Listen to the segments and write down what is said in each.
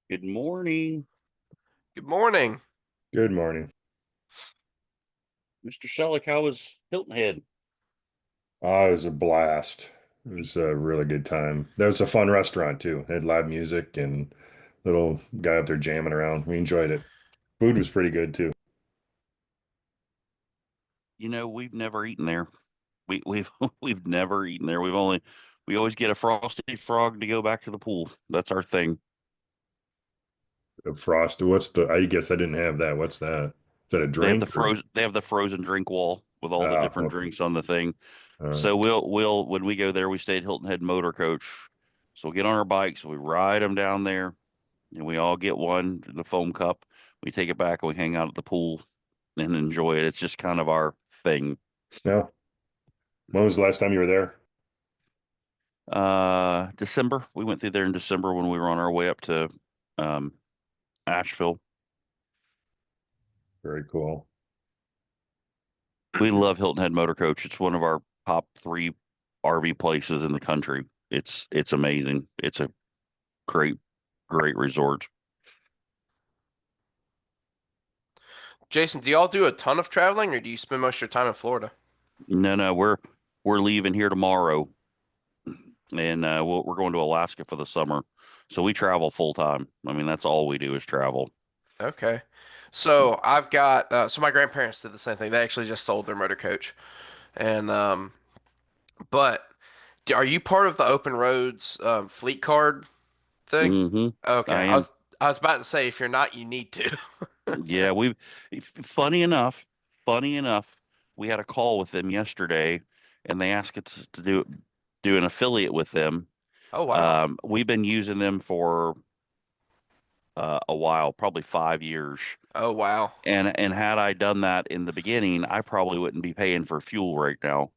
Good morning, Good morning. Good morning. Mr. Selleck. How was Hilton Head? It was a blast. It was a really good time. That was a fun restaurant too. It had live music and little guy up there jamming around. We enjoyed it. Food was pretty good too. We've never eaten there. We've we've never eaten there. We always get a frosty frog to go back to the pool. That's our thing. Frost. What's the? I guess I didn't have that. What's that? Is that a drink or? They have the frozen drink wall with all the different Okay. drinks on the thing. All right. So we'll when we go there, we stay at Hilton Head Motor Coach. So we get on our bikes, we ride them down there, and we all get one in the foam cup. We take it back and we hang out at the pool and enjoy it. It's just kind of our thing. No. When was the last time you were there? December. We went through there in December when we were on our way up to um Asheville. Very cool. We love Hilton Head Motor Coach. It's one of our top three RV places in the country. It's amazing. It's a great, great resort. Jason, do y'all do a ton of traveling or do you spend most of your time in Florida? No, we're leaving here tomorrow, and we're going to Alaska for the summer. So we travel full time. I mean, that's all we do is travel. Okay. So I've got so my grandparents did the same thing. They actually just sold their motor coach. And but are you part of the Open Roads fleet card thing? Hmm. Okay. I I am. was I was about to say if you're not, you need to. Yeah, funny enough, funny enough, we had a call with them yesterday, and they asked us to do an affiliate with them. Oh wow. We've been using them for a while, probably 5 years. Oh wow. And had I done that in the beginning, I probably wouldn't be paying for fuel right now.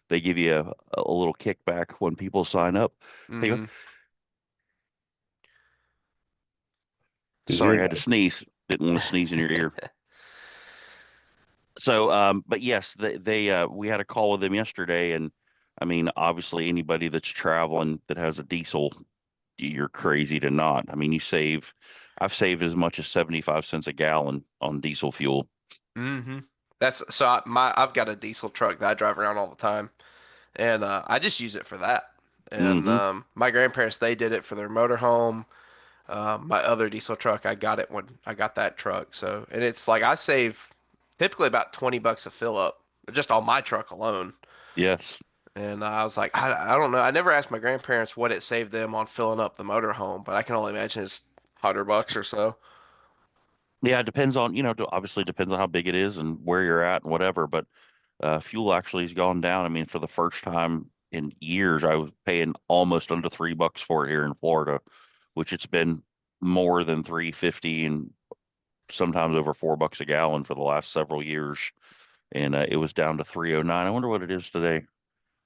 They give you a little kickback when people sign up. Hey, Hmm. Is your sorry, I had to sneeze. Didn't want to sneeze in your ear. So, but yes, we had a call with them yesterday, and I mean, obviously, anybody that's traveling that has a diesel, you're crazy to not. I mean, I've saved as much as 75 cents a gallon on diesel fuel. Hmm. That's so I've got a diesel truck that I drive around all the time. And I just use it for that. And Hmm. my grandparents, they did it for their motorhome. My other diesel truck, I got it when I got that truck. So, and it's like I save typically about 20 bucks a fill up just on my truck alone. Yes. And I was like, I don't know. I never asked my grandparents what it saved them on filling up the motorhome, but I can only imagine it's 100 bucks or so. Yeah, it depends on, obviously depends on how big it is and where you're at and whatever, but fuel actually has gone down. I mean, for the first time in years, I was paying almost under $3 for it here in Florida, which it's been more than 3.50 and sometimes over $4 a gallon for the last several years. And it was down to 3.09. I wonder what it is today.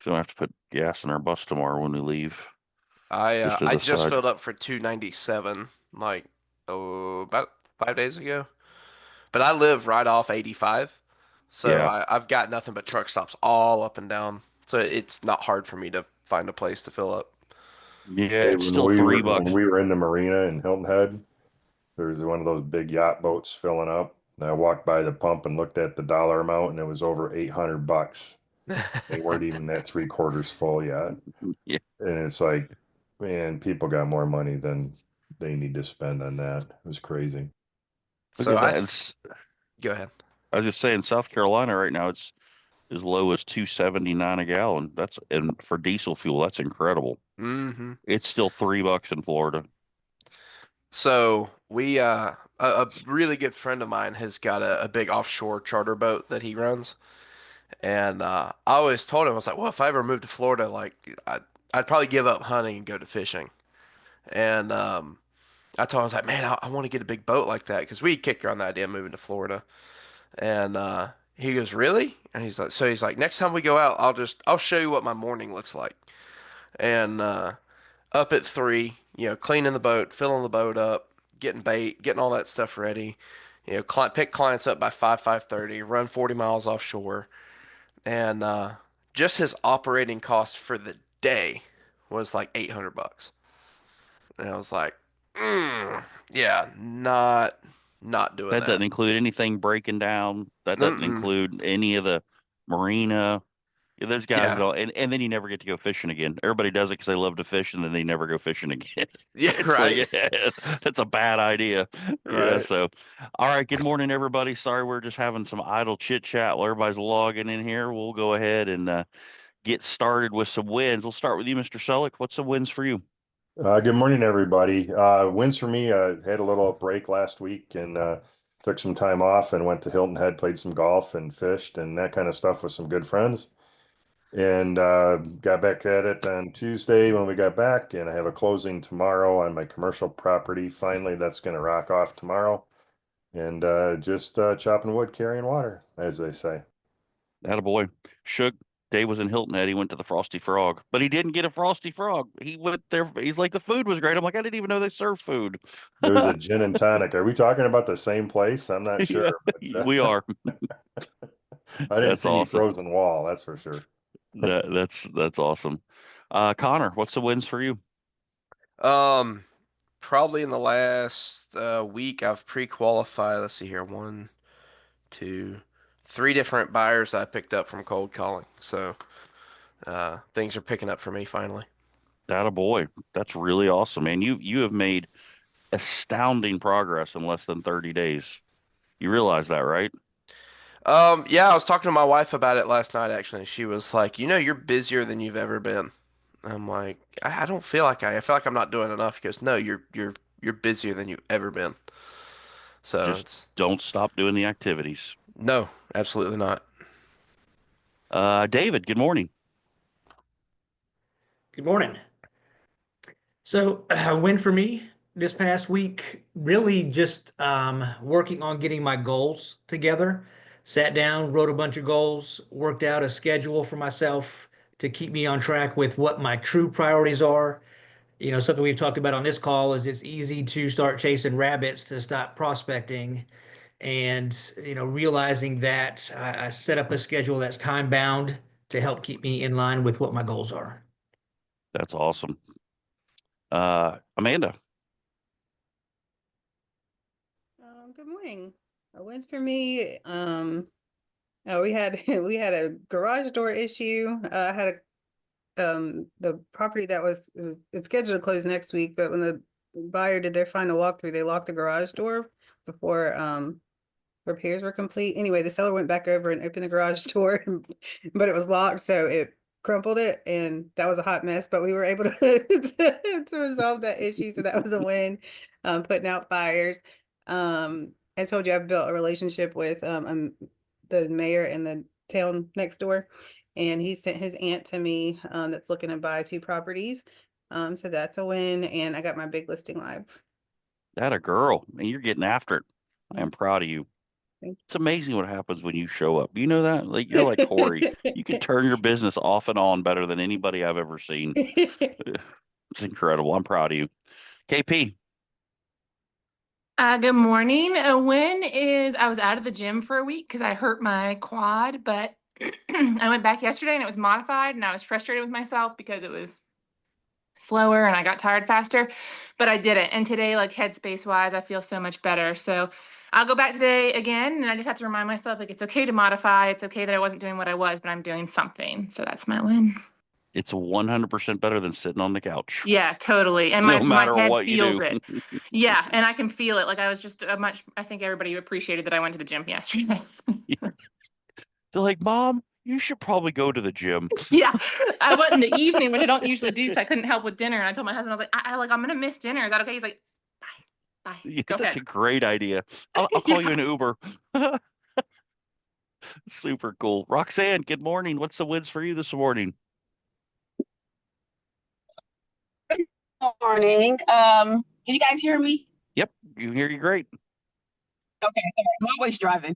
So I have to put gas in our bus tomorrow when we leave, just as I a just side. filled up for 297 like about 5 days ago. But I live right off 85, so Yeah. I've got nothing but truck stops all up and down. So it's not hard for me to find a place to fill up. Yeah, Hey, it's still when $3. we were in the marina in Hilton Head, there was one of those big yacht boats filling up. And I walked by the pump and looked at the dollar amount, and it was over 800 bucks. They weren't even at three quarters full yet. Yeah. And it's like, man, people got more money than they need to spend on that. It was crazy. Look So at that. go ahead. I was just saying, South Carolina right now, it's as low as 2.79 a gallon. And for diesel fuel, that's incredible. Hmm. It's still $3 in Florida. So we a really good friend of mine has got a big offshore charter boat that he runs, and I always told him I was like, well, if I ever moved to Florida, I'd probably give up hunting and go to fishing. And I told him I was like, man, I want to get a big boat like that because we kicked around the idea of moving to Florida. And he goes, really? And he's like, next time we go out, I'll show you what my morning looks like. And up at 3, cleaning the boat, filling the boat up, getting bait, getting all that stuff ready. Pick clients up by 5:30, run 40 miles offshore, and just his operating cost for the day was like 800 bucks. And I was like, mm. Yeah, not doing That doesn't that. include anything breaking down. That doesn't Mm-mm. include any of the marina. Yeah, those guys Yeah. go, and then you never get to go fishing again. Everybody does it because they love to fish, and then they never go fishing again. Yeah, It's like, right. yeah, that's a bad idea. Yeah. Right. So, all right. Good morning, everybody. Sorry, we're just having some idle chit chat while everybody's logging in here. We'll go ahead and get started with some wins. We'll start with you, Mr. Selleck. What's some wins for you? Good morning, everybody. Wins for me. Had a little break last week and took some time off and went to Hilton Head, played some golf and fished and that kind of stuff with some good friends. And got back at it on Tuesday when we got back. And I have a closing tomorrow on my commercial property. Finally, that's going to rock off tomorrow. And just chopping wood, carrying water, as they say. Attaboy. Shook. Dave was in Hilton Head. He went to the Frosty Frog, but he didn't get a Frosty Frog. He went there. He's like, the food was great. I'm like, I didn't even know they serve food. It was a gin and tonic. Are we talking about the same place? I'm not Yeah, sure, but we are. I didn't That's see any awesome. frozen wall, that's for sure. That's awesome. Connor, what's the wins for you? Um, Probably in the last week, I've pre-qualified. Let's see here, one, two, three different buyers I picked up from cold calling. So things are picking up for me finally. Attaboy. That's really awesome, man. You have made astounding progress in less than 30 days. You realize that, right? Yeah, I was talking to my wife about it last night actually, and she was like, you're busier than you've ever been. I'm like, I don't feel like I feel like I'm not doing enough. He goes, no, you're busier than you've ever been. So Just it's don't stop doing the activities. no, absolutely not. David, good morning. Good morning. So, win for me this past week, really just working on getting my goals together. Sat down, wrote a bunch of goals, worked out a schedule for myself to keep me on track with what my true priorities are. Something we've talked about on this call is it's easy to start chasing rabbits to stop prospecting. And, realizing that I set up a schedule that's time bound to help keep me in line with what my goals are. That's awesome. Amanda. Good morning. Wins for me. We had we had a garage door issue. I had the property that it's scheduled to close next week, but when the buyer did their final walkthrough, they locked the garage door before repairs were complete. Anyway, the seller went back over and opened the garage door, but it was locked, so it crumpled it, and that was a hot mess. But we were able to to resolve that issue, so that was a win. Putting out fires. I told you I've built a relationship with the mayor and the town next door, and he sent his aunt to me that's looking to buy two properties. So that's a win, and I got my big listing live. That a girl, and you're getting after it. I Yeah, am proud of you. thank It's amazing what happens when you show up. You know that? Like you're like Corey. You can turn your business off and on better than anybody I've ever seen. you. It's incredible. I'm proud of you. KP. Good morning. A win is I was out of the gym for a week because I hurt my quad, but I went back yesterday and it was modified, and I was frustrated with myself because it was slower and I got tired faster, but I did it. And today, like headspace wise, I feel so much better. So I'll go back today again, and I just have to remind myself like it's okay to modify. It's okay that I wasn't doing what I was, but I'm doing something. So that's my win. It's 100% better than sitting on the couch, Yeah, totally. And no my matter head what you feels do. it. Yeah, and I can feel it. Like I was just I think everybody appreciated that I went to the gym yesterday. They're like, Mom, you should probably go to the gym. Yeah, I went in the evening, which I don't usually do, so I couldn't help with dinner. And I told my husband, I was like, I'm gonna miss dinner. Is that okay? He's like, bye. Yeah, Go that's ahead. a great idea. I'll call you Yeah. an Uber. Super cool. Roxanne, good morning. What's the wins for you this morning? Morning. Can you guys hear me? Yep, you hear you great. Okay, sorry, I'm always driving.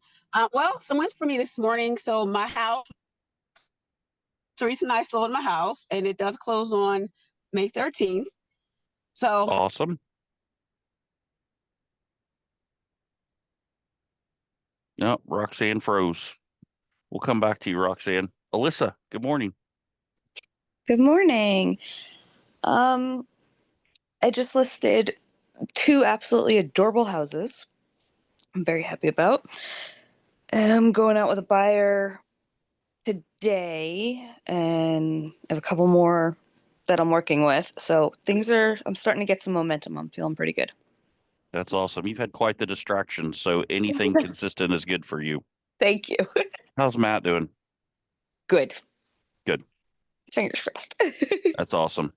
Well, some wins for me this morning. So my house, Teresa and I sold my house, and it does close on May 13th. So Awesome. No, Roxanne froze. We'll come back to you, Roxanne. Alyssa, good morning. Good morning. Um, I just listed two absolutely adorable houses. I'm very happy about. I'm going out with a buyer today, and I have a couple more that I'm working with. So I'm starting to get some momentum. I'm feeling pretty good. That's awesome. You've had quite the distraction, so anything consistent is good for you. Thank you. How's Matt doing? Good. Good. Fingers crossed. That's awesome.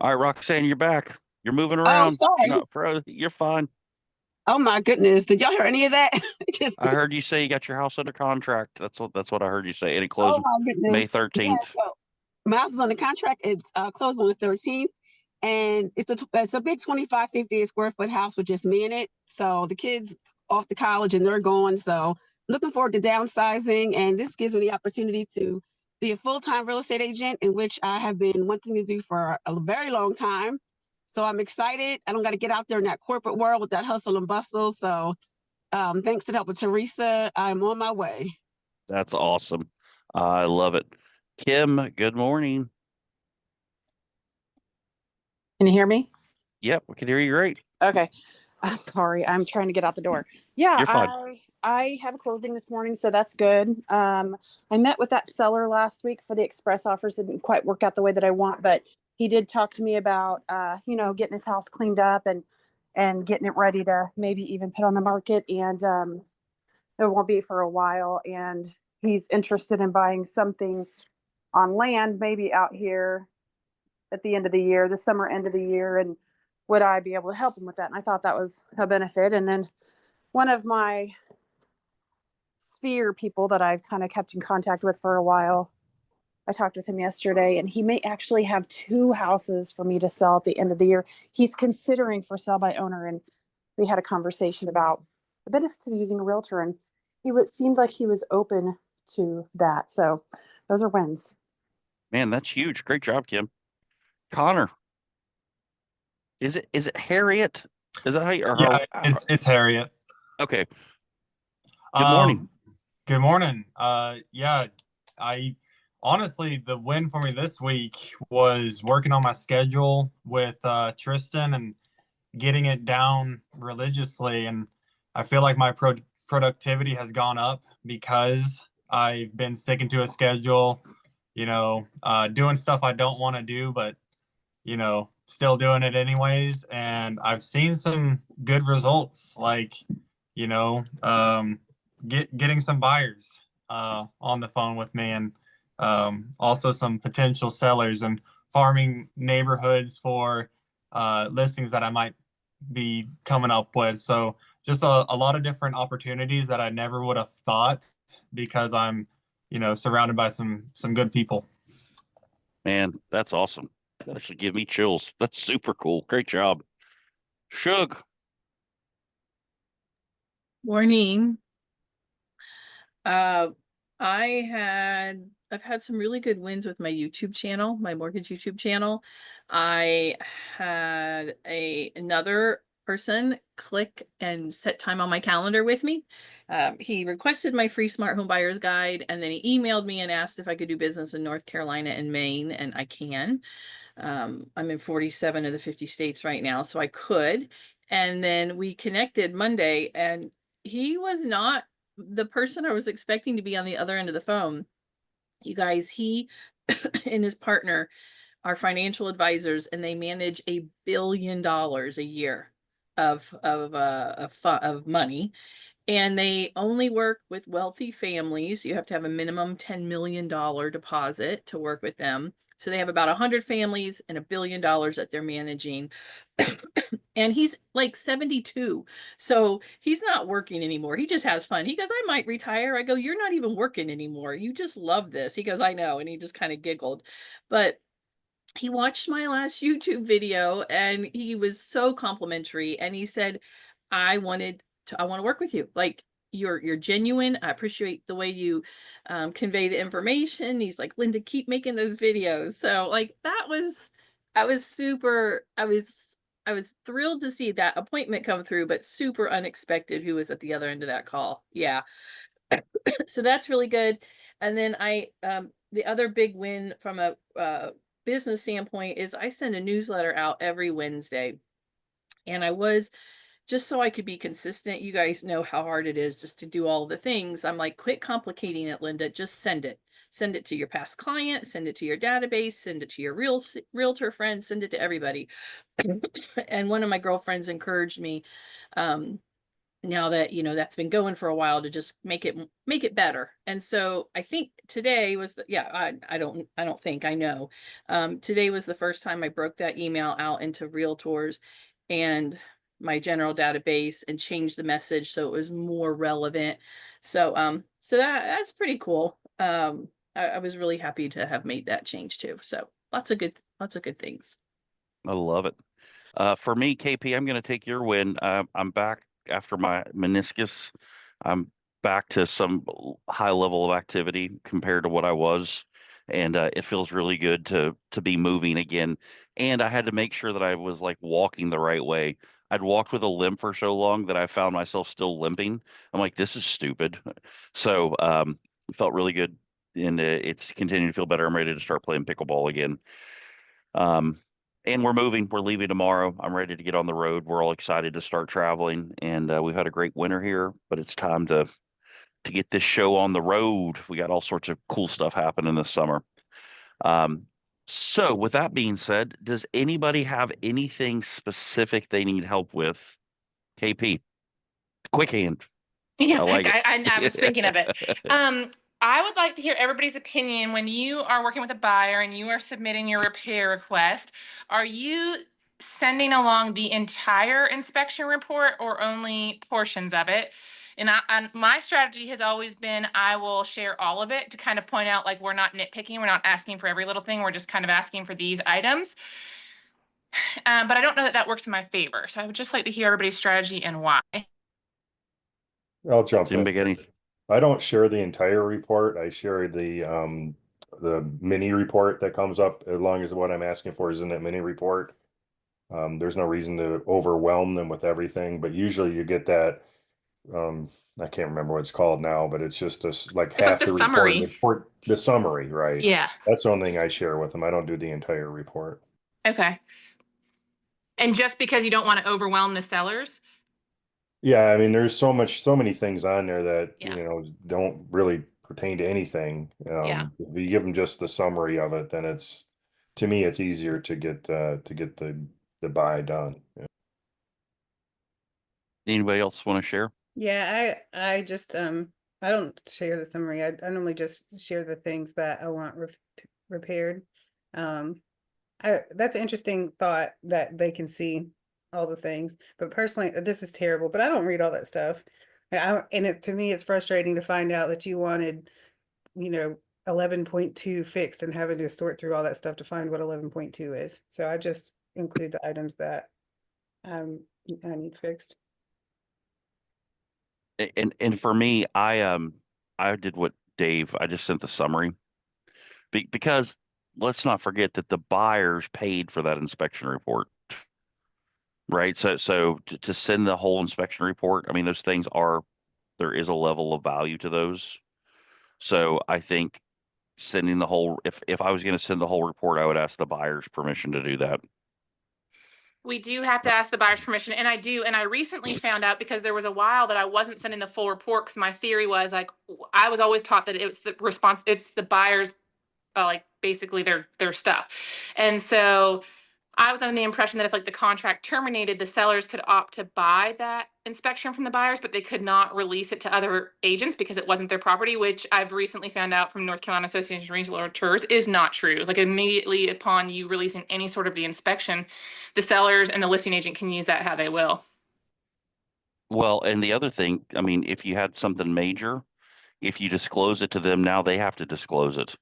All right, Roxanne, you're back. You're moving Oh, around. sorry. No, you're fine. Oh my goodness. Did y'all hear any of that? Just, I heard you say you got your house under contract. That's what I heard you say. And it oh closed my goodness. May Yeah, 13th. so my house is on the contract. It's closed on the 13th. And it's a big 50 square foot house with just me in it. So the kids off to college and they're going. So looking forward to downsizing. And this gives me the opportunity to be a full-time real estate agent, in which I have been wanting to do for a very long time. So I'm excited. I don't got to get out there in that corporate world with that hustle and bustle. So thanks to the help of Teresa, I'm on my way. That's awesome. I love it. Kim, good morning. Can you hear me? Yep, we can hear you great. Okay. I'm sorry. I'm trying to get out the door. Yeah, You're fine. I have a closing this morning, so that's good. I met with that seller last week for the express offers. It didn't quite work out the way that I want, but he did talk to me about getting his house cleaned up and getting it ready to maybe even put on the market. And it won't be for a while. And he's interested in buying something on land, maybe out here at the end of the year, the summer end of the year, and would I be able to help him with that? And I thought that was a benefit. And then one of my sphere people that I've kind of kept in contact with for a while, I talked with him yesterday, and he may actually have two houses for me to sell at the end of the year. He's considering for sell by owner, and we had a conversation about the benefits of using a realtor, and seemed like he was open to that. So those are wins. Man, that's huge. Great job, Kim. Connor, is it Harriet? Is that how you? Yeah, it's Harriet. Okay. Good morning. Good morning. Yeah, I honestly, the win for me this week was working on my schedule with Tristan and getting it down religiously, and I feel like my productivity has gone up because I've been sticking to a schedule, doing stuff I don't want to do, but still doing it anyways. And I've seen some good results, like, getting some buyers on the phone with me, and also some potential sellers, and farming neighborhoods for listings that I might be coming up with. So just a lot of different opportunities that I never would have thought, because I'm, surrounded by some good people. Man, that's awesome. That actually give me chills. That's super cool. Great job. Shug. Morning. I've had some really good wins with my YouTube channel, my mortgage YouTube channel. I had another person click and set time on my calendar with me. He requested my free smart home buyers guide, and then he emailed me and asked if I could do business in North Carolina and Maine, and I can. I'm in 47 of the 50 states right now, so I could. And then we connected Monday, and he was not the person I was expecting to be on the other end of the phone. You guys, he and his partner are financial advisors, and they manage $1 billion a year of money. And they only work with wealthy families. You have to have a minimum $10 million deposit to work with them. So they have about 100 families and $1 billion that they're managing. And he's like 72. So he's not working anymore. He just has fun. He goes, I might retire. I go, you're not even working anymore. You just love this. He goes, I know. And he just kind of giggled. But he watched my last YouTube video, and he was so complimentary. And he said, I want to work with you. Like, you're genuine. I appreciate the way you convey the information. He's like, Linda, keep making those videos. So like, I was thrilled to see that appointment come through, but super unexpected who was at the other end of that call. Yeah. So that's really good. And then the other big win from a business standpoint is I send a newsletter out every Wednesday. And I was, just so I could be consistent, you guys know how hard it is just to do all the things. I'm like, quit complicating it, Linda. Just send it. Send it to your past client, send it to your database, send it to your realtor friends, send it to everybody. And one of my girlfriends encouraged me, now that that's been going for a while, to just make it better. And so I think today was I don't think I know. Today was the first time I broke that email out into realtors and my general database and changed the message so it was more relevant. So that's pretty cool. I was really happy to have made that change too. So lots of good things. I love it. For me, KP, I'm going to take your win. I'm back after my meniscus. I'm back to some high level of activity compared to what I was, and it feels really good to be moving again. And I had to make sure that I was like walking the right way. I'd walked with a limp for so long that I found myself still limping. I'm like, this is stupid. So it felt really good, and it's continuing to feel better. I'm ready to start playing pickleball again. And we're moving. We're leaving tomorrow. I'm ready to get on the road. We're all excited to start traveling, and we've had a great winter here, but it's time to get this show on the road. We got all sorts of cool stuff happening this summer. Um, so with that being said, does anybody have anything specific they need help with? KP, quick hand. Yeah, I like I was thinking of it. it. I would like to hear everybody's opinion when you are working with a buyer and you are submitting your repair request. Are you sending along the entire inspection report or only portions of it? And my strategy has always been I will share all of it to kind of point out like we're not nitpicking, we're not asking for every little thing, we're just kind of asking for these items. But I don't know that that works in my favor. So I would just like to hear everybody's strategy and why. I'll jump Jim in. Beginning. I don't share the entire report. I share the mini report that comes up as long as what I'm asking for is in that mini report. There's no reason to overwhelm them with everything, but usually you get that. I can't remember what it's called now, but it's just like It's like half the the summary. report, the summary, right? Yeah. That's the only thing I share with them. I don't do the entire report. Okay. And just because you don't want to overwhelm the sellers? Yeah, I mean, there's so many things on there that, Yeah. don't really pertain to anything. Yeah. If you give them just the summary of it, then to me, it's easier to get the buy done. Anybody else want to share? Yeah, I just I don't share the summary. I normally just share the things that I want repaired. That's an interesting thought that they can see all the things. But personally, this is terrible. But I don't read all that stuff. To me, it's frustrating to find out that you wanted, 11.2 fixed and having to sort through all that stuff to find what 11.2 is. So I just include the items that I need fixed. And for me, I did what Dave. I just sent the summary because let's not forget that the buyers paid for that inspection report, right? So to send the whole inspection report, I mean, those things there is a level of value to those. So I think sending the whole, if I was going to send the whole report, I would ask the buyer's permission to do that. We do have to ask the buyer's permission, and I do. And I recently found out because there was a while that I wasn't sending the full report because my theory was like I was always taught that it's the buyer's like basically their stuff. And so I was under the impression that if like the contract terminated, the sellers could opt to buy that inspection from the buyers, but they could not release it to other agents because it wasn't their property, which I've recently found out from North Carolina Association of Realtors is not true. Like immediately upon you releasing any sort of the inspection, the sellers and the listing agent can use that how they will. Well, and the other thing, I mean, if you had something major, if you disclose it to them now, they have to disclose it.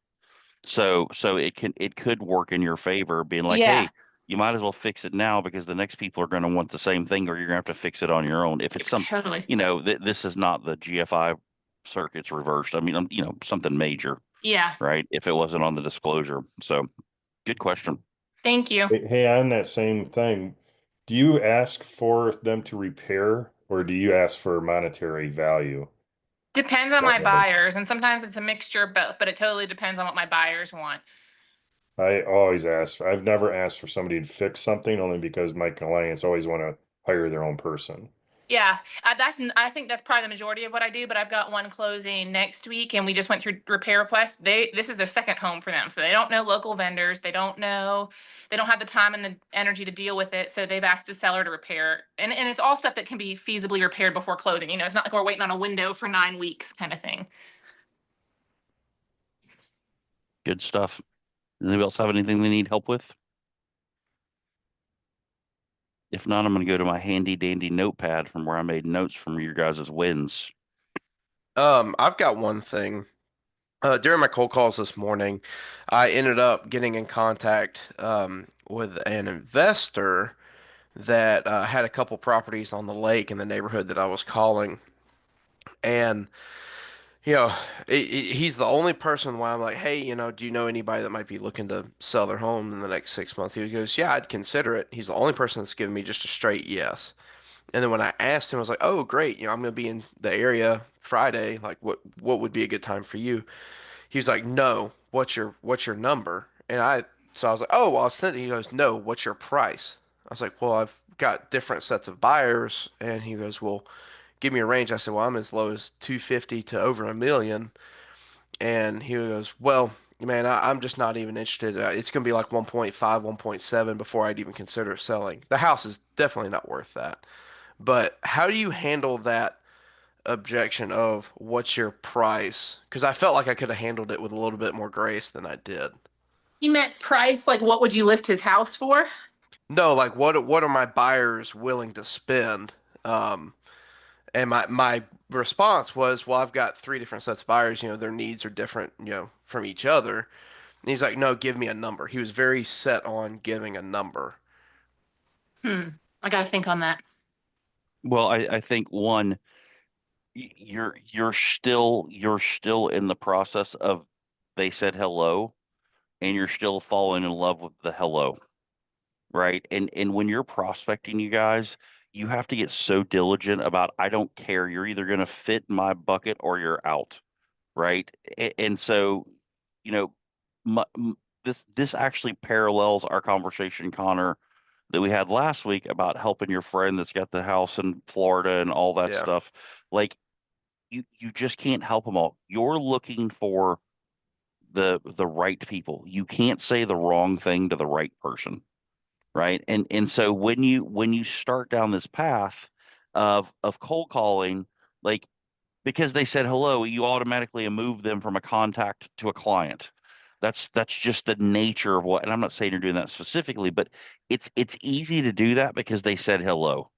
So it could work in your favor, being like, Yeah, hey, you might as well fix it now because the next people are going to want the same thing, or you're going to have to fix it on your own. If it's totally. this is not the GFI circuits reversed. I mean, something major, Yeah. right? If it wasn't on the disclosure. So good question. Thank you. Hey, on that same thing, do you ask for them to repair or do you ask for monetary value? Depends on my buyers, and sometimes it's a mixture of both, but it totally depends on what my buyers want. I always ask. I've never asked for somebody to fix something only because my clients always want to hire their own person. Yeah, I think that's probably the majority of what I do, but I've got one closing next week and we just went through repair requests. This is their second home for them. So they don't know local vendors. They don't have the time and the energy to deal with it. So they've asked the seller to repair. And it's all stuff that can be feasibly repaired before closing. It's not like we're waiting on a window for 9 weeks kind of thing. Good stuff. Anybody else have anything they need help with? If not, I'm going to go to my handy dandy notepad from where I made notes from your guys' wins. I've got one thing. During my cold calls this morning, I ended up getting in contact with an investor that had a couple properties on the lake in the neighborhood that I was calling. And, you know, he's the only person where I'm like, hey, do you know anybody that might be looking to sell their home in the next 6 months? He goes, yeah, I'd consider it. He's the only person that's given me just a straight yes. And then when I asked him, I was like, oh, great, I'm going to be in the area Friday. Like, what would be a good time for you? He was like, no, what's your number? So I was like, oh, well, I'll send it. He goes, no, what's your price? I was like, well, I've got different sets of buyers. And he goes, well, give me a range. I said, well, I'm as low as 250 to over a million. And he goes, well, man, I'm just not even interested. It's going to be like 1.5, 1.7 before I'd even consider selling. The house is definitely not worth that. But how do you handle that objection of what's your price? Because I felt like I could have handled it with a little bit more grace than I did. He meant price, like what would you list his house for? No, like what are my buyers willing to spend? Um, and my response was, well, I've got three different sets of buyers. Their needs are different, from each other. And he's like, no, give me a number. He was very set on giving a number. I got to think on that. Well, I think one, you're still in the process of they said hello, and you're still falling in love with the hello, right? And when you're prospecting, you guys, you have to get so diligent about I don't care. You're either going to fit my bucket or you're out, right? And so, you know, this actually parallels our conversation, Connor, that we had last week about helping your friend that's got the house in Florida and all that Yeah. stuff. Like you just can't help them all. You're looking for the right people. You can't say the wrong thing to the right person, right? And so when you start down this path of cold calling, like because they said hello, you automatically move them from a contact to a client. That's just the nature of what, and I'm not saying you're doing that specifically, but it's easy to do that because they said hello,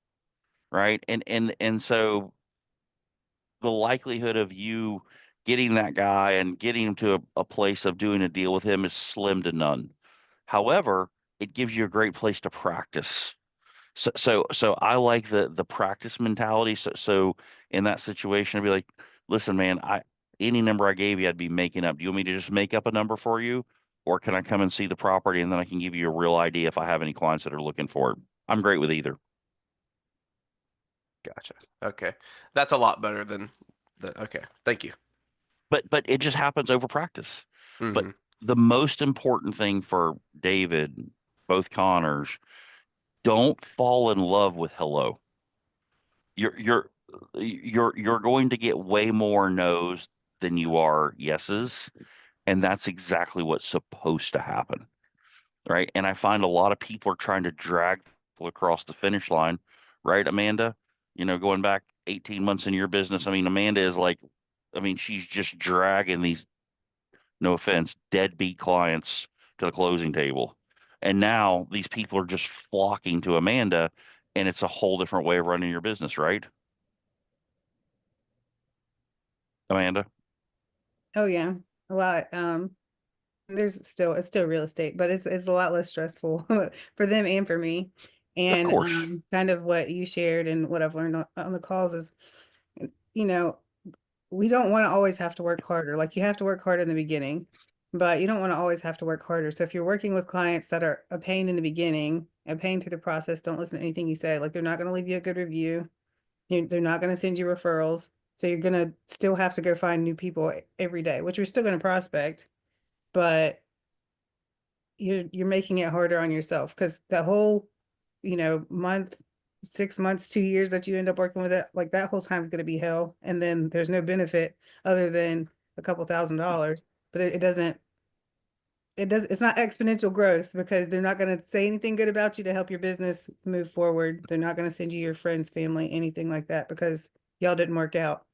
right? And so the likelihood of you getting that guy and getting him to a place of doing a deal with him is slim to none. However, it gives you a great place to practice. So I like the practice mentality. So in that situation, I'd be like, listen, man, any number I gave you, I'd be making up. Do you want me to just make up a number for you? Or can I come and see the property and then I can give you a real idea if I have any clients that are looking for it? I'm great with either. Gotcha. Okay. That's a lot better than okay. Thank you. But it just happens over practice. But Hmm. the most important thing for David, both Connors, don't fall in love with hello. You're you're going to get way more no's than you are yeses, and that's exactly what's supposed to happen, right? And I find a lot of people are trying to drag people across the finish line, right, Amanda? Going back 18 months in your business, I mean, Amanda is like, I mean, she's just dragging these, no offense, deadbeat clients to the closing table. And now these people are just flocking to Amanda, and it's a whole different way of running your business, right, Amanda? Oh yeah, a lot. It's still real estate, but it's a lot less stressful for them and for me. Of And course. kind of what you shared and what I've learned on the calls is, you know, we don't want to always have to work harder. Like you have to work hard in the beginning, but you don't want to always have to work harder. So if you're working with clients that are a pain in the beginning, a pain through the process, don't listen to anything you say. Like they're not going to leave you a good review. They're not going to send you referrals. So you're going to still have to go find new people every day, which you're still going to prospect, but you're making it harder on yourself because the whole, month 6 months, 2 years that you end up working with it, like that whole time is going to be hell. And then there's no benefit other than a couple $1,000s, but it's not exponential growth because they're not going to say anything good about you to help your business move forward. They're not going to send you your friends, family, anything like that because y'all didn't work out.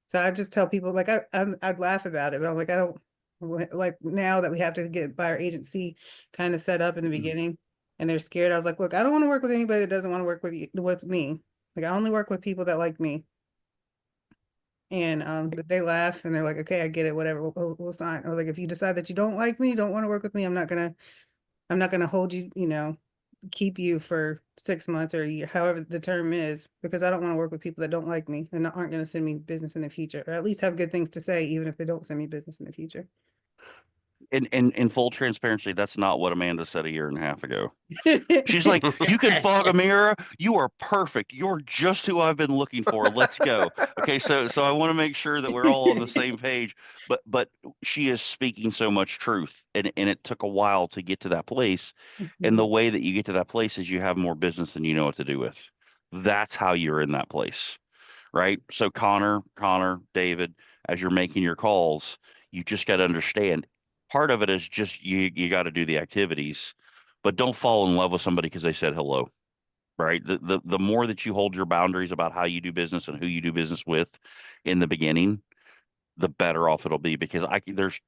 So I just tell people like I'd laugh about it, but I'm like I don't like now that we have to get buyer agency kind of set up in the beginning, and they're scared. I was like, look, I don't want to work with anybody that doesn't want to work with me. Like I only work with people that like me. And but they laugh and they're like, okay, I get it, whatever, we'll sign. I was like, if you decide that you don't like me, don't want to work with me, I'm not gonna hold you, keep you for 6 months or a year, however the term is, because I don't want to work with people that don't like me and aren't going to send me business in the future, or at least have good things to say, even if they don't send me business in the future. In full transparency, that's not what Amanda said a year and a half ago. She's like, you can fog a mirror. You are perfect. You're just who I've been looking for. Let's go. Okay, so I want to make sure that we're all on the same page. But she is speaking so much truth, and it took a while to get to that place. And the way that you get to that place is you have more business than you know what to do with. That's how you're in that place, right? So Connor, David, as you're making your calls, you just got to understand. Part of it is just you got to do the activities, but don't fall in love with somebody because they said hello, right? The more that you hold your boundaries about how you do business and who you do business with in the beginning, the better off it'll be because there's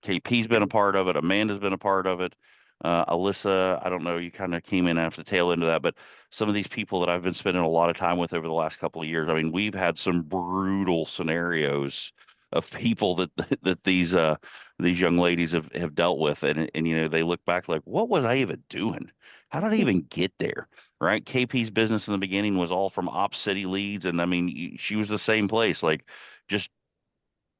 KP's been a part of it. Amanda's been a part of it. Alyssa, I don't know, you kind of came in after the tail end of that, but some of these people that I've been spending a lot of time with over the last couple of years, I mean, we've had some brutal scenarios of people that that these young ladies have dealt with, and they look back like, what was I even doing? How did I even get there? Right? KP's business in the beginning was all from Op City leads, and I mean, she was the same place, like just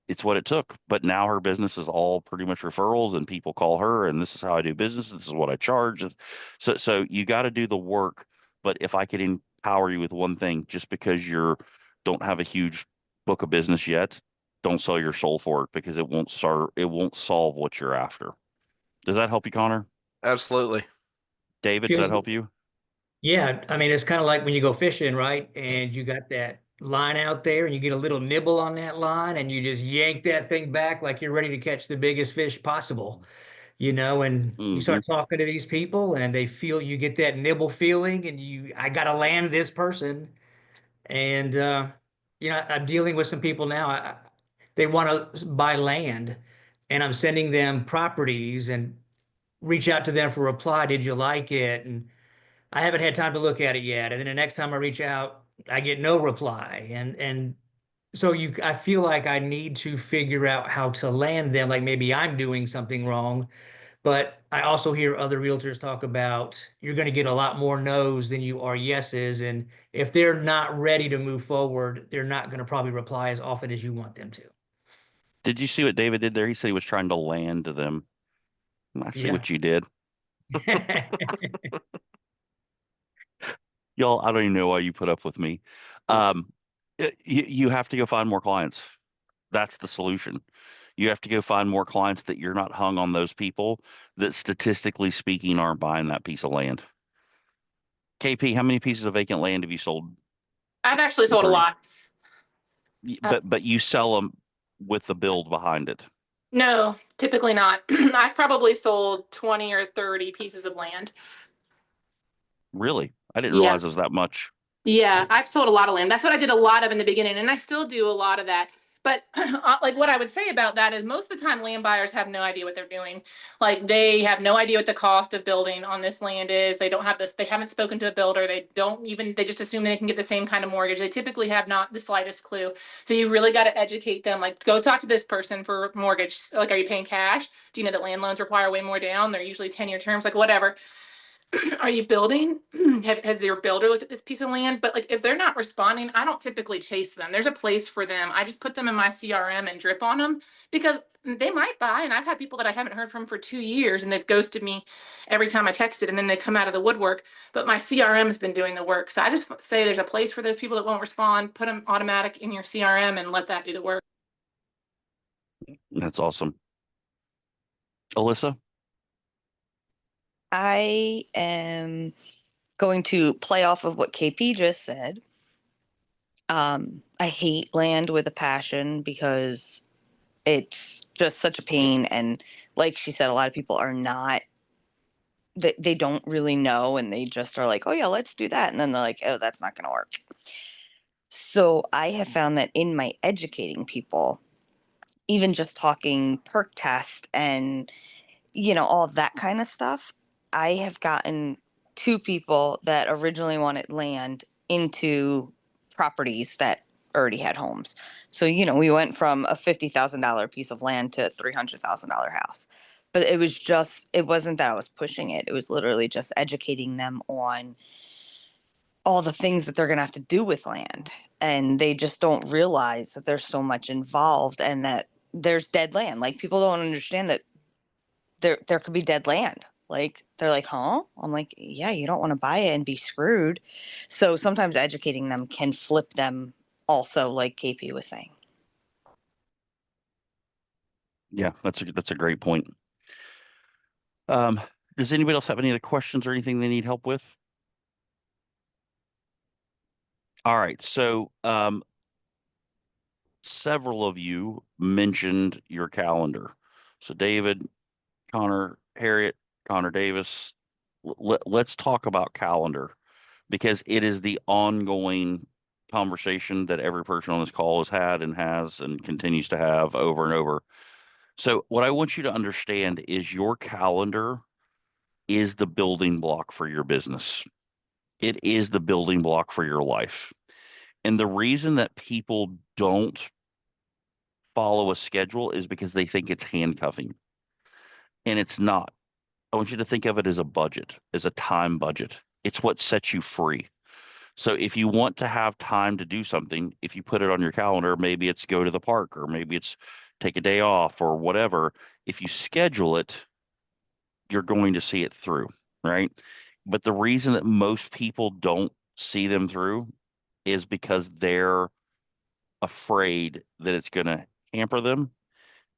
it's what it took. But now her business is all pretty much referrals and people call her and this is how I do business. This is what I charge. So you got to do the work. But if I could empower you with one thing, just because you don't have a huge book of business yet, don't sell your soul for it because it won't solve what you're after. Does that help you, Connor? Absolutely. David, does that help you? Yeah, I mean, it's kind of like when you go fishing, right? And you got that line out there and you get a little nibble on that line and you just yank that thing back like you're ready to catch the biggest fish possible, and you Hmm. start talking to these people and they feel you get that nibble feeling and I got to land this person. And, I'm dealing with some people now. They want to buy land and I'm sending them properties and reach out to them for reply. Did you like it? And I haven't had time to look at it yet. And then the next time I reach out, I get no reply. And so I feel like I need to figure out how to land them. Like maybe I'm doing something wrong, but I also hear other realtors talk about you're going to get a lot more no's than you are yeses. And if they're not ready to move forward, they're not going to probably reply as often as you want them to. Did you see what David did there? He said he was trying to land them. I see Yeah. what you did. Y'all, I don't even know why you put up with me. Um, you have to go find more clients. That's the solution. You have to go find more clients that you're not hung on those people that statistically speaking aren't buying that piece of land. KP, how many pieces of vacant land have you sold? I've actually sold a lot. But you sell them with the build behind it. No, typically not. I've probably sold 20 or 30 pieces of land. Really? I didn't Yeah. realize it was that much. Yeah, I've sold a lot of land. That's what I did a lot of in the beginning, and I still do a lot of that. But like what I would say about that is most of the time land buyers have no idea what they're doing. Like they have no idea what the cost of building on this land is. They don't have this, they haven't spoken to a builder. They just assume they can get the same kind of mortgage. They typically have not the slightest clue. So you really got to educate them. Like go talk to this person for mortgage. Like, are you paying cash? Do you know that land loans require way more down? They're usually 10-year terms, like whatever. Are you building? Has your builder looked at this piece of land? But like if they're not responding, I don't typically chase them. There's a place for them. I just put them in my CRM and drip on them because they might buy. And I've had people that I haven't heard from for 2 years and they've ghosted me every time I texted and then they come out of the woodwork. But my CRM has been doing the work. So I just say there's a place for those people that won't respond. Put them automatic in your CRM and let that do the work. That's awesome. Alyssa? I am going to play off of what KP just said. I hate land with a passion because it's just such a pain. And like she said, a lot of people are not, they don't really know, and they just are like, oh yeah, let's do that. And then they're like, oh, that's not going to work. So I have found that in my educating people, even just talking perk test and, all of that kind of stuff, I have gotten two people that originally wanted land into properties that already had homes. So, we went from a $50,000 piece of land to a $300,000 house. But it wasn't that I was pushing it. It was literally just educating them on all the things that they're going to have to do with land. And they just don't realize that there's so much involved and that there's dead land. Like, people don't understand that there could be dead land. Like, they're like, huh? I'm like, yeah, you don't want to buy it and be screwed. So sometimes educating them can flip them also, like KP was saying. Yeah, that's a great point. Does anybody else have any other questions or anything they need help with? All right, so several of you mentioned your calendar. So David, Connor, Harriet, Connor Davis, let's talk about calendar, because it is the ongoing conversation that every person on this call has had and has and continues to have over and over. So what I want you to understand is your calendar is the building block for your business. It is the building block for your life. And the reason that people don't follow a schedule is because they think it's handcuffing. And it's not. I want you to think of it as a budget, as a time budget. It's what sets you free. So if you want to have time to do something, if you put it on your calendar, maybe it's go to the park, or maybe it's take a day off or whatever. If you schedule it, you're going to see it through, right? But the reason that most people don't see them through is because they're afraid that it's going to hamper them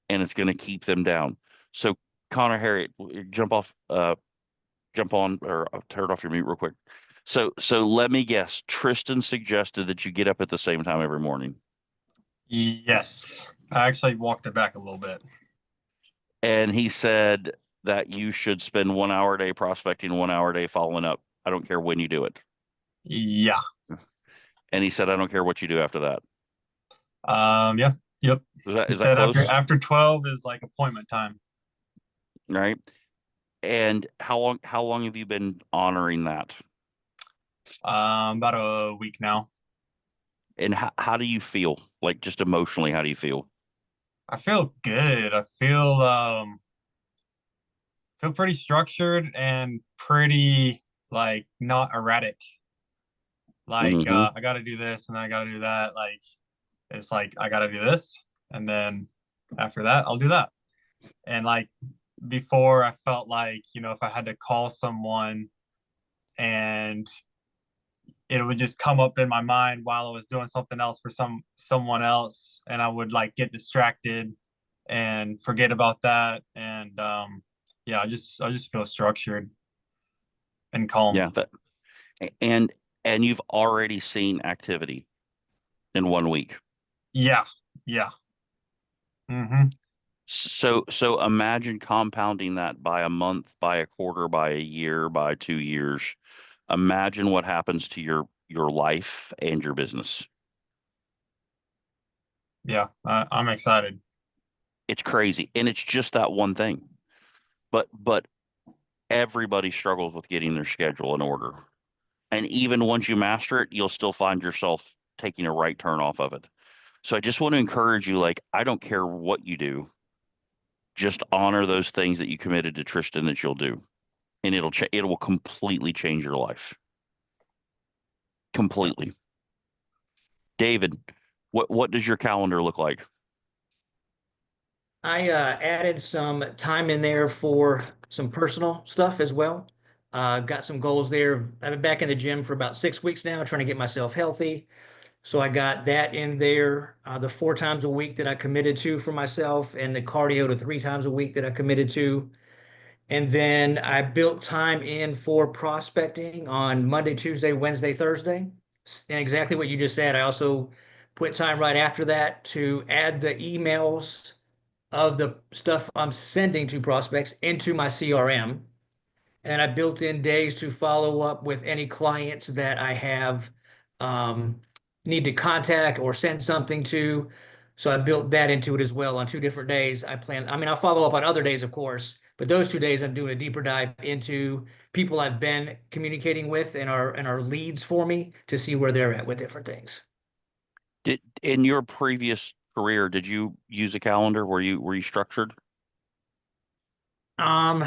and it's going to keep them down. So Connor, Harriet, jump on, or turn off your mute real quick. So let me guess. Tristan suggested that you get up at the same time every morning. Yes. I actually walked it back a little bit. And he said that you should spend 1 hour a day prospecting, 1 hour a day following up. I don't care when you do it. Yeah. And he said, I don't care what you do after that. Yeah. Yep. Is that close? After 12 is like appointment time. Right. And how long have you been honoring that? About a week now. And how do you feel? Like, just emotionally, how do you feel? I feel good. I feel pretty structured and pretty like not erratic. Like I got to do this and then I got to do that. Like it's like I got to do this and then after that I'll do that. And like before I felt like, if I had to call someone and it would just come up in my mind while I was doing something else for someone else, and I would like get distracted and forget about that. And yeah, I just feel structured and calm. Yeah, and you've already seen activity in 1 week. Yeah. Mm-hmm. So imagine compounding that by a month, by a quarter, by a year, by 2 years. Imagine what happens to your life and your business. Yeah, I'm excited. It's crazy, and it's just that one thing. But everybody struggles with getting their schedule in order. And even once you master it, you'll still find yourself taking a right turn off of it. So I just want to encourage you, like, I don't care what you do, just honor those things that you committed to Tristan that you'll do, and it will completely change your life. Completely. David, what does your calendar look like? I added some time in there for some personal stuff as well. I've got some goals there. I've been back in the gym for about 6 weeks now, trying to get myself healthy. So I got that in there, the 4 times a week that I committed to for myself, and the cardio to 3 times a week that I committed to. And then I built time in for prospecting on Monday, Tuesday, Wednesday, Thursday. And exactly what you just said. I also put time right after that to add the emails of the stuff I'm sending to prospects into my CRM. And I built in days to follow up with any clients that I have um, need to contact or send something to. So I built that into it as well on 2 different days. I mean, I'll follow up on other days, of course, but those 2 days I'm doing a deeper dive into people I've been communicating with and are leads for me to see where they're at with different things. Did in your previous career, did you use a calendar? Were you structured? Um,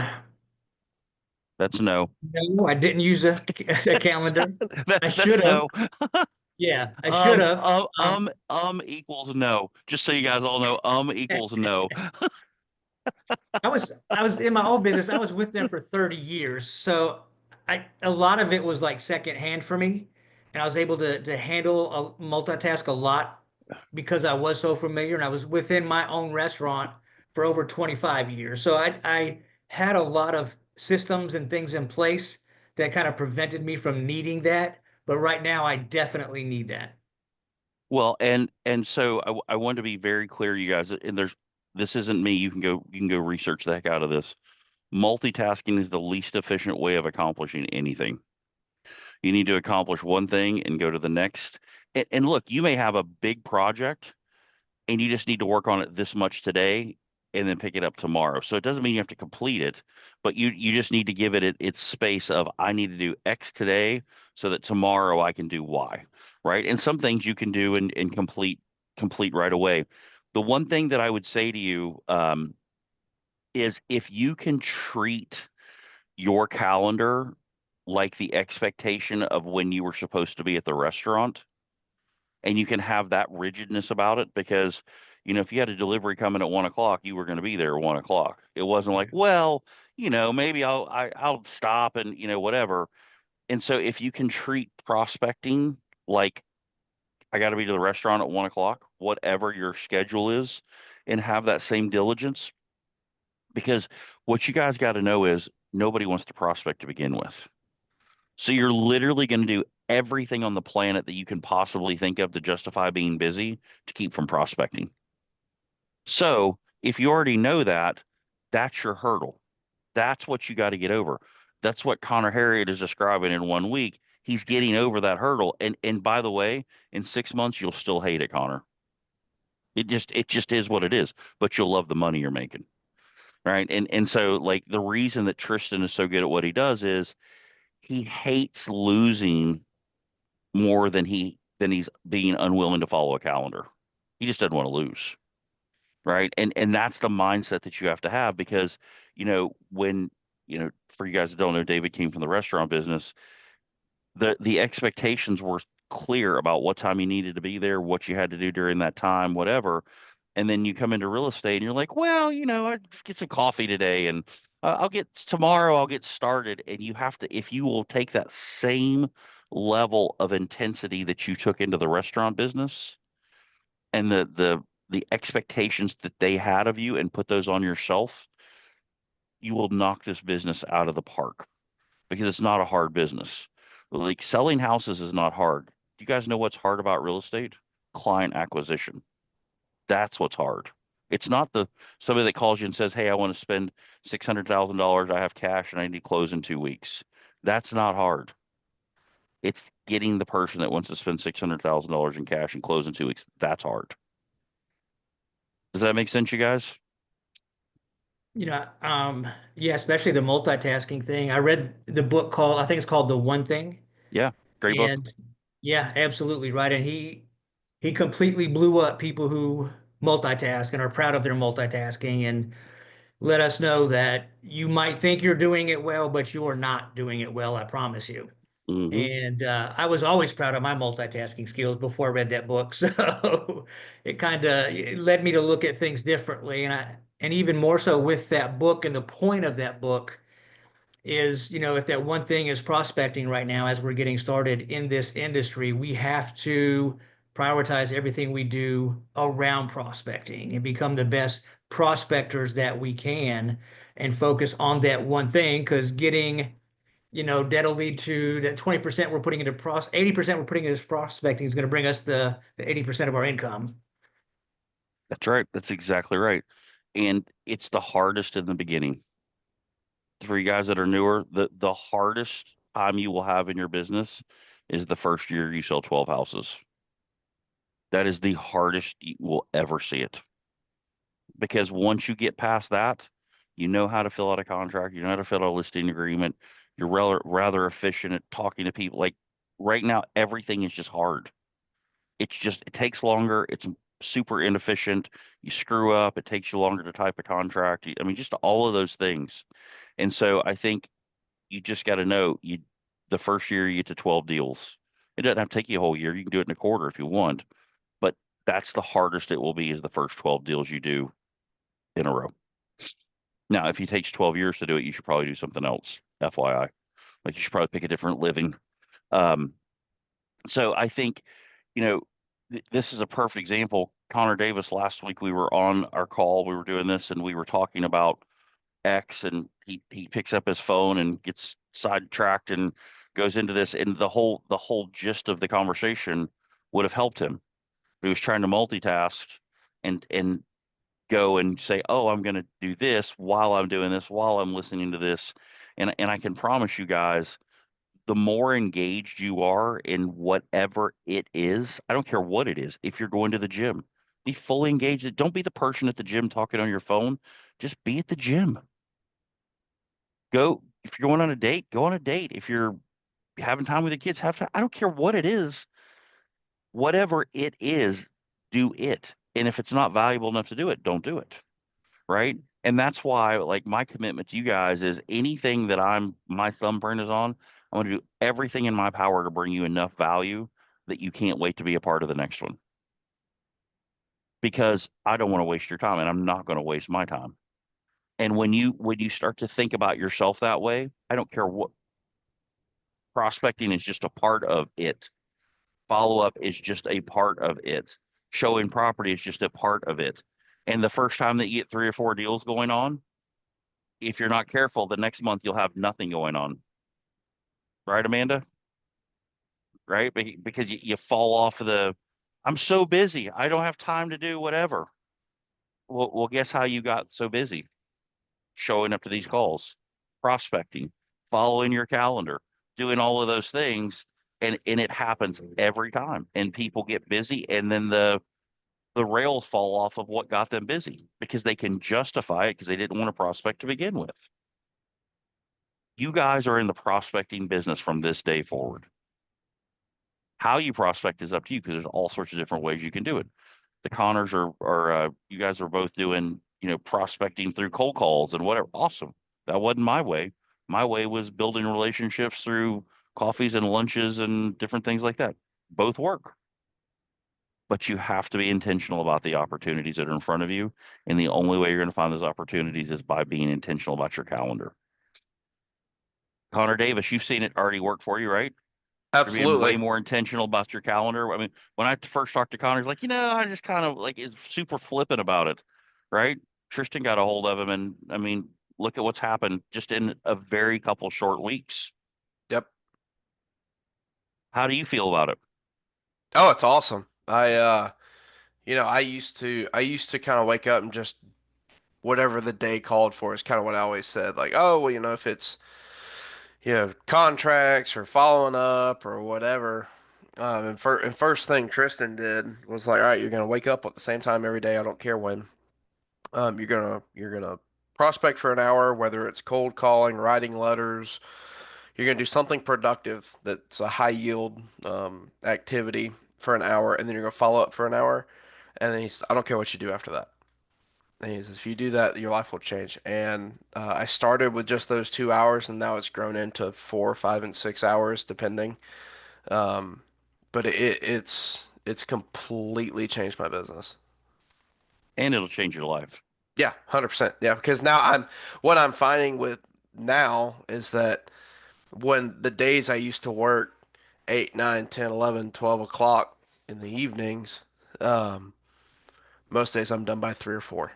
That's a no. no, I didn't use a calendar. I That's should a have. no. Yeah, I should have. Equals no. Just so you guys all know, equals no. I was in my own business. I was with them for 30 years. So a lot of it was like secondhand for me. And I was able to handle multitask a lot because I was so familiar and I was within my own restaurant for over 25 years. So I had a lot of systems and things in place that kind of prevented me from needing that. But right now I definitely need that. Well, and so I want to be very clear, you guys, and this isn't me. You can go research the heck out of this. Multitasking is the least efficient way of accomplishing anything. You need to accomplish one thing and go to the next. And look, you may have a big project and you just need to work on it this much today and then pick it up tomorrow. So it doesn't mean you have to complete it, but you just need to give its space of I need to do X today so that tomorrow I can do Y, right? And some things you can do and complete right away. The one thing that I would say to you is if you can treat your calendar like the expectation of when you were supposed to be at the restaurant, and you can have that rigidness about it because if you had a delivery coming at 1 o'clock, you were going to be there at 1 o'clock. It wasn't like, well, maybe I'll stop and whatever. And so if you can treat prospecting like I got to be to the restaurant at 1 o'clock, whatever your schedule is, and have that same diligence, because what you guys got to know is nobody wants to prospect to begin with. So you're literally going to do everything on the planet that you can possibly think of to justify being busy to keep from prospecting. So if you already know that, that's your hurdle. That's what you got to get over. That's what Connor Harriott is describing in 1 week. He's getting over that hurdle. And by the way, in 6 months, you'll still hate it, Connor. It just is what it is, but you'll love the money you're making. Right. And so like the reason that Tristan is so good at what he does is he hates losing more than he's being unwilling to follow a calendar. He just doesn't want to lose, right? And that's the mindset that you have to have because, when for you guys that don't know, David came from the restaurant business. The expectations were clear about what time you needed to be there, what you had to do during that time, whatever. And then you come into real estate and you're like, well, I just get some coffee today and I'll get started. And you have to, if you will take that same level of intensity that you took into the restaurant business and the expectations that they had of you and put those on yourself, you will knock this business out of the park because it's not a hard business. Like selling houses is not hard. Do you guys know what's hard about real estate? Client acquisition. That's what's hard. It's not somebody that calls you and says, "Hey, I want to spend $600,000. I have cash and I need to close in 2 weeks." That's not hard. It's getting the person that wants to spend $600,000 in cash and close in 2 weeks. That's hard. Does that make sense, you guys? Yeah, especially the multitasking thing. I read the book I think it's called The One Thing. Yeah, great book. And yeah, absolutely right. And he completely blew up people who multitask and are proud of their multitasking and let us know that you might think you're doing it well, but you are not doing it well, I promise you. Hmm. And I was always proud of my multitasking skills before I read that book. So it kind of led me to look at things differently. And even more so with that book, and the point of that book is, if that one thing is prospecting right now as we're getting started in this industry, we have to prioritize everything we do around prospecting and become the best prospectors that we can and focus on that one thing because getting that'll lead to that 20% we're putting into 80% we're putting into prospecting is going to bring us the 80% of our income. That's right. That's exactly right. And it's the hardest in the beginning. For you guys that are newer, the hardest time you will have in your business is the first year you sell 12 houses. That is the hardest you will ever see it. Because once you get past that, you know how to fill out a contract, you know how to fill out a listing agreement. You're rather efficient at talking to people. Like right now, everything is just hard. It takes longer. It's super inefficient. You screw up. It takes you longer to type a contract. I mean, just all of those things. And so I think you just got to know the first year you get to 12 deals. It doesn't have to take you a whole year. You can do it in a quarter if you want, but that's the hardest it will be is the first 12 deals you do in a row. Now, if it takes 12 years to do it, you should probably do something else, FYI. Like you should probably pick a different living. Um, so I think, this is a perfect example. Connor Davis, last week we were on our call, we were doing this and we were talking about X and he picks up his phone and gets sidetracked and goes into this and the whole gist of the conversation would have helped him. He was trying to multitask and go and say, "Oh, I'm going to do this while I'm doing this, while I'm listening to this." And I can promise you guys, the more engaged you are in whatever it is, I don't care what it is. If you're going to the gym, be fully engaged. Don't be the person at the gym talking on your phone. Just be at the gym. Go if you're going on a date, go on a date. If you're having time with the kids, have time. I don't care what it is. Whatever it is, do it. And if it's not valuable enough to do it, don't do it. Right? And that's why, like, my commitment to you guys is anything that my thumbprint is on, I'm going to do everything in my power to bring you enough value that you can't wait to be a part of the next one. Because I don't want to waste your time, and I'm not going to waste my time. And when you start to think about yourself that way, I don't care what prospecting is just a part of it. Follow up is just a part of it. Showing property is just a part of it. And the first time that you get 3 or 4 deals going on, if you're not careful, the next month you'll have nothing going on. Right, Amanda? Right? Because you fall off of I'm so busy. I don't have time to do whatever. Well, guess how you got so busy? Showing up to these calls, prospecting, following your calendar, doing all of those things. And it happens every time. And people get busy and then the rails fall off of what got them busy because they can justify it because they didn't want to prospect to begin with. You guys are in the prospecting business from this day forward. How you prospect is up to you because there's all sorts of different ways you can do it. The Connors are you guys are both doing, prospecting through cold calls and whatever. Awesome. That wasn't my way. My way was building relationships through coffees and lunches and different things like that. Both work. But you have to be intentional about the opportunities that are in front of you. And the only way you're going to find those opportunities is by being intentional about your calendar. Connor Davis, you've seen it already work for you, right? You're being way Absolutely. more intentional about your calendar. I mean, when I first talked to Connor, he's like, I just kind of like is super flippant about it, right? Tristan got a hold of him, and I mean, look at what's happened just in a very couple short weeks. Yep. How do you feel about it? Oh, it's awesome. I used to kind of wake up and just whatever the day called for is kind of what I always said. Like, oh, well, if it's, contracts or following up or whatever. And first thing Tristan did was like, all right, you're gonna wake up at the same time every day. I don't care when. You're gonna prospect for an hour, whether it's cold calling, writing letters. You're gonna do something productive that's a high yield activity for an hour, and then you're gonna follow up for an hour. And then I don't care what you do after that. And he says, if you do that, your life will change. And I started with just those 2 hours, and now it's grown into 4, 5, and 6 hours, depending. Um, but it's completely changed my business. And it'll change your life. Yeah, 100%. Yeah, because now what I'm finding with now is that when the days I used to work 8, 9, 10, 11, 12 o'clock in the evenings. Most days I'm done by 3 or 4.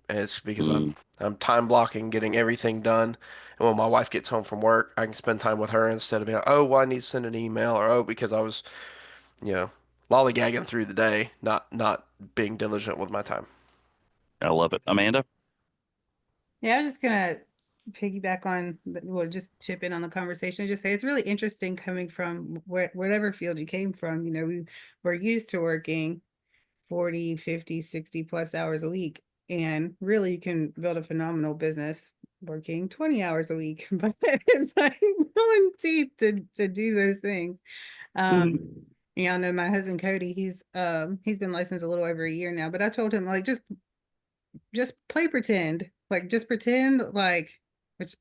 And it's because I'm time blocking, getting everything done. And when my wife gets home from work, I can spend time with her instead of being like, oh, well, I need to send an email, or oh, because I was, you know, lollygagging through the day, not being diligent with my time. I love it. Amanda? Yeah, I was just gonna piggyback on, well, just chip in on the conversation and just say it's really interesting coming from whatever field you came from. You know, we're used to working 40, 50, 60 plus hours a week. And really, you can build a phenomenal business working 20 hours a week. But it's like pulling teeth to do those things. Y'all know my husband Cody, he's been licensed a little over a year now, but I told him, like, just play pretend, like just pretend like, which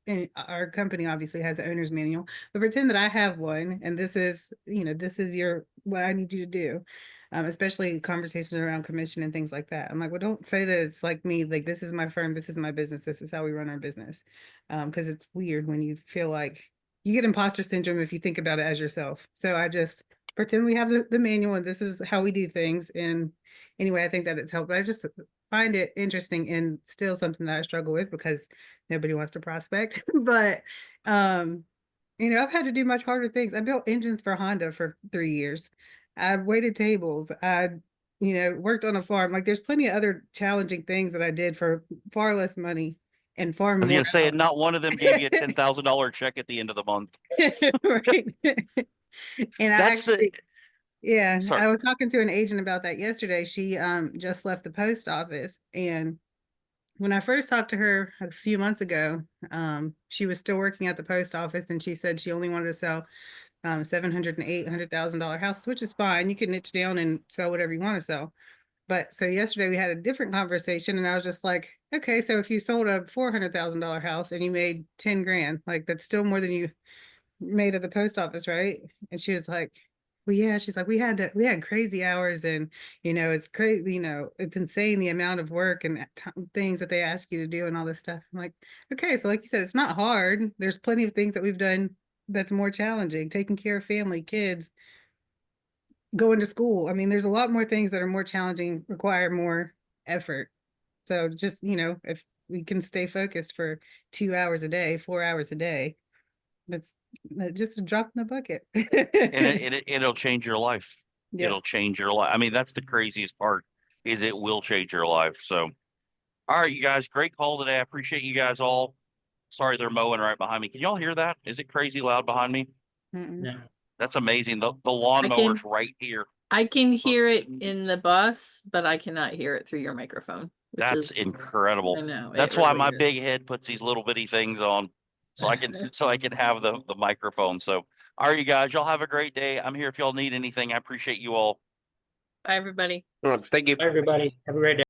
our company obviously has an owner's manual, but pretend that I have one, and this is, this is what I need you to do. Especially conversations around commission and things like that. I'm like, well, don't say that it's like me, like this is my firm, this is my business, this is how we run our business. Because it's weird when you feel like you get imposter syndrome if you think about it as yourself. So I just pretend we have the manual and this is how we do things. And anyway, I think that it's helped. But I just find it interesting and still something that I struggle with because nobody wants to prospect. But I've had to do much harder things. I built engines for Honda for 3 years. I waited tables. I worked on a farm. Like there's plenty of other challenging things that I did for far less money and far I was more going to say, hours. and not one of them gave you a $10,000 check at the end of the month. Right. And That's the, yeah, sorry. I was talking to an agent about that yesterday. She just left the post office, and when I first talked to her a few months ago, she was still working at the post office, and she said she only wanted to sell $700,000 and $800,000 houses, which is fine. You can niche down and sell whatever you want to sell. But so yesterday we had a different conversation, and I was just like, okay, so if you sold a $400,000 house and you made 10 grand, like that's still more than you made at the post office, right? And she was like, well, yeah, she's like, we had crazy hours, and it's crazy, it's insane the amount of work and things that they ask you to do and all this stuff. I'm like, okay, so like you said, it's not hard. There's plenty of things that we've done that's more challenging, taking care of family, kids, going to school. I mean, there's a lot more things that are more challenging, require more effort. So just, if we can stay focused for 2 hours a day, 4 hours a day, that's just a drop in the bucket. And it'll change your life. Yep. It'll change your life. I mean, that's the craziest part is it will change your life. So, all right, you guys, great call today. I appreciate you guys all. Sorry, they're mowing right behind me. Can y'all hear that? Is it crazy loud behind me? No. That's amazing. The lawnmower's right here. I can hear it in the bus, but I cannot hear it through your microphone, which That's is incredible. I know. That's why my big head puts these little bitty things on so I can have the microphone. So, all right, you guys, y'all have a great day. I'm here if y'all need anything. I appreciate you all. Bye, everybody. Thank you. Bye, everybody. Have a great day.